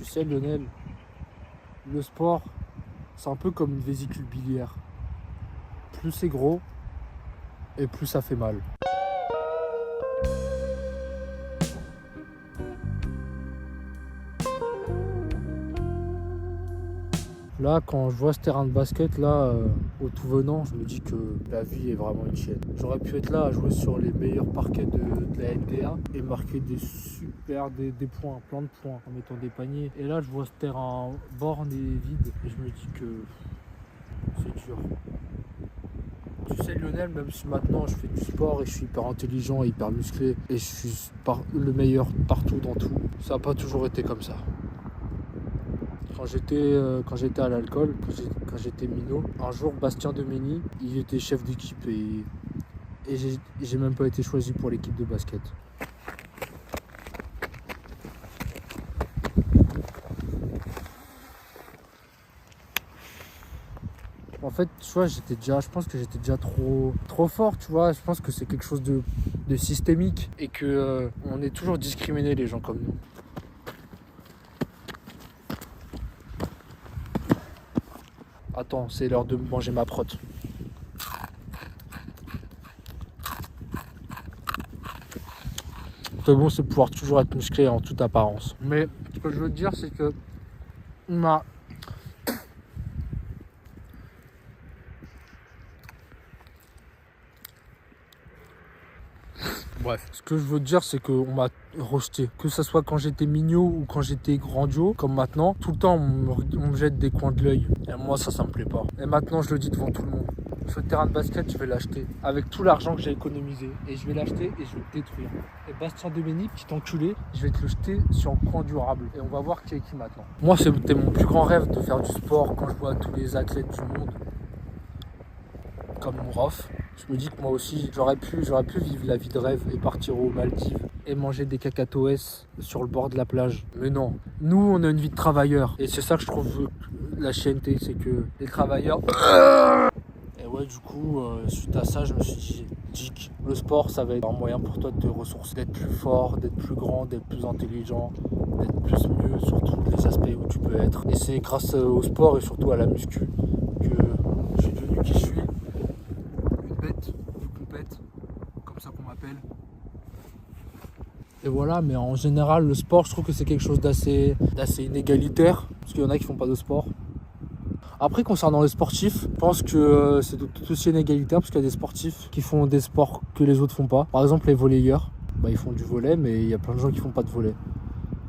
sais, Lionel, le sport, c'est un peu comme une vésicule biliaire. Plus c'est gros, et plus ça fait mal. Là, quand je vois ce terrain de basket, là, au tout venant, je me dis que la vie est vraiment une chaîne. J'aurais pu être là à jouer sur les meilleurs parquets de la NBA et marquer des points, plein de points, en mettant des paniers. Et là, je vois ce terrain borne et vide, et je me dis que c'est dur. Tu sais, Lionel, même si maintenant je fais du sport et je suis hyper intelligent et hyper musclé, et je suis le meilleur partout dans tout, ça n'a pas toujours été comme ça. Quand j'étais à l'alcool, quand j'étais minot, un jour Bastien Demény, il était chef d'équipe et j'ai même pas été choisi pour l'équipe de basket. En fait, tu vois, je pense que j'étais déjà trop fort, tu vois. Je pense que c'est quelque chose de systémique et que on est toujours discriminés, les gens comme nous. Attends, c'est l'heure de manger ma prote. C'est bon, c'est de pouvoir toujours être musclé en toute apparence. Mais ce que je veux te dire, c'est que Bref, ce que je veux te dire, c'est qu'on m'a rejeté. Que ce soit quand j'étais mignon ou quand j'étais grandio, comme maintenant, tout le temps on me jette des coins de l'œil. Et moi, ça me plaît pas. Et maintenant, je le dis devant tout le monde. Ce terrain de basket, je vais l'acheter avec tout l'argent que j'ai économisé. Et je vais l'acheter et je vais le détruire. Et Bastien Demény, petit enculé, je vais te le jeter sur un coin durable. Et on va voir qui est qui maintenant. Moi, c'était mon plus grand rêve de faire du sport quand je vois tous les athlètes du monde. Comme Mourov. Je me dis que moi aussi, j'aurais pu vivre la vie de rêve et partir aux Maldives et manger des cacatoès sur le bord de la plage. Mais non, nous, on a une vie de travailleurs. Et c'est ça que je trouve la chienneté, c'est que les travailleurs... Et ouais, du coup, suite à ça, je me suis dit, le sport, ça va être un moyen pour toi de te ressourcer, d'être plus fort, d'être plus grand, d'être plus intelligent, d'être plus mieux sur tous les aspects où tu peux être. Et c'est grâce au sport et surtout à la muscu que je suis devenu qui je suis. Bête, du compète, comme ça qu'on m'appelle. Et voilà, mais en général, le sport, je trouve que c'est quelque chose d'assez inégalitaire, parce qu'il y en a qui font pas de sport. Après, concernant les sportifs, je pense que c'est tout aussi inégalitaire, parce qu'il y a des sportifs qui font des sports que les autres font pas. Par exemple, les volleyeurs, ils font du volley, mais il y a plein de gens qui font pas de volley.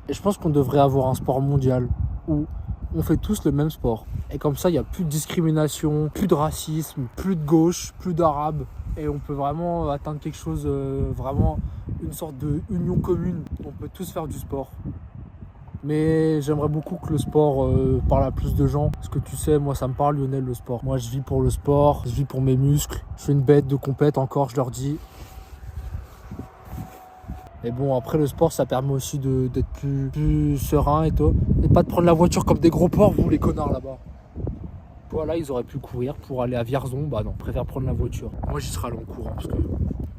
Et je pense qu'on devrait avoir un sport mondial où on fait tous le même sport. Et comme ça, il n'y a plus de discrimination, plus de racisme, plus de gauche, plus d'arabe. Et on peut vraiment atteindre quelque chose, vraiment une sorte de union commune. On peut tous faire du sport. Mais j'aimerais beaucoup que le sport parle à plus de gens. Parce que tu sais, moi ça me parle, Lionel, le sport. Moi je vis pour le sport, je vis pour mes muscles. Je suis une bête de compète encore, je leur dis. Et bon, après le sport, ça permet aussi d'être plus serein et tout. Et pas de prendre la voiture comme des gros porcs, vous les connards là-bas. Voilà, ils auraient pu courir pour aller à Vierzon. Bah non, je préfère prendre la voiture. Moi, j'y serais allé en courant parce que,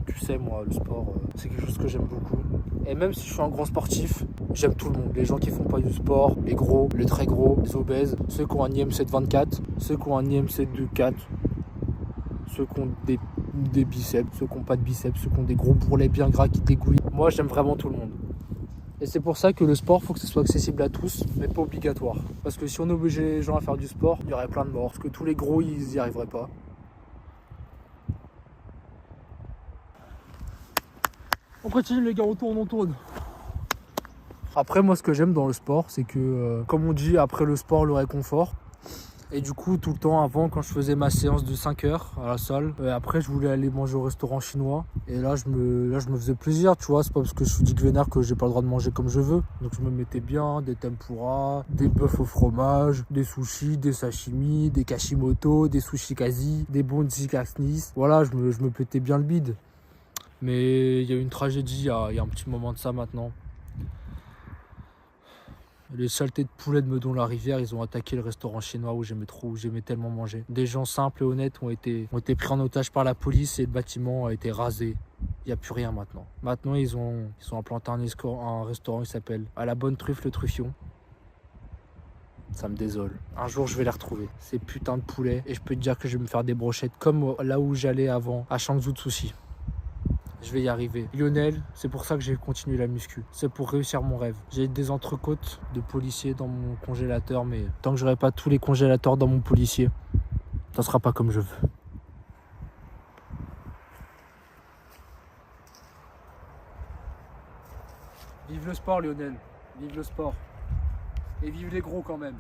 tu sais, moi, le sport, c'est quelque chose que j'aime beaucoup. Et même si je suis un grand sportif, j'aime tout le monde. Les gens qui font pas du sport, les gros, les très gros, les obèses, ceux qui ont un IMC de 24, ceux qui ont un IMC de 4, ceux qui ont des biceps, ceux qui n'ont pas de biceps, ceux qui ont des gros bourrelets bien gras qui dégouillent. Moi, j'aime vraiment tout le monde. Et c'est pour ça que le sport, il faut que ce soit accessible à tous, mais pas obligatoire. Parce que si on obligeait les gens à faire du sport, il y aurait plein de morts. Parce que tous les gros, ils n'y arriveraient pas. On continue les gars, on tourne. Après, moi, ce que j'aime dans le sport, c'est que, comme on dit, après le sport, le réconfort. Et du coup, tout le temps avant, quand je faisais ma séance de 5 heures à la salle, après, je voulais aller manger au restaurant chinois. Et là, je me faisais plaisir, tu vois. C'est pas parce que je suis Dick Vénère que j'ai pas le droit de manger comme je veux. Donc, je me mettais bien des tempura, des bœufs au fromage, des sushis, des sashimi, des kashimoto, des sushikazi, des bonzi kasnis. Voilà, je me pétais bien le bide. Mais il y a eu une tragédie il y a un petit moment de ça maintenant. Les saletés de poulet de Meudon-la-Rivière, ils ont attaqué le restaurant chinois où j'aimais tellement manger. Des gens simples et honnêtes ont été pris en otage par la police et le bâtiment a été rasé. Il n'y a plus rien maintenant. Maintenant, ils ont implanté un restaurant qui s'appelle À la Bonne Truffe le Truffion. Ça me désole. Un jour, je vais les retrouver. Ces putains de poulets. Et je peux te dire que je vais me faire des brochettes comme là où j'allais avant, à Changzhou Tsushi. Je vais y arriver. Lionel, c'est pour ça que j'ai continué la muscu. C'est pour réussir mon rêve. J'ai des entrecôtes de policiers dans mon congélateur, mais tant que j'aurai pas tous les congélateurs dans mon policier, ça sera pas comme je veux. Vive le sport, Lionel. Vive le sport. Et vive les gros quand même.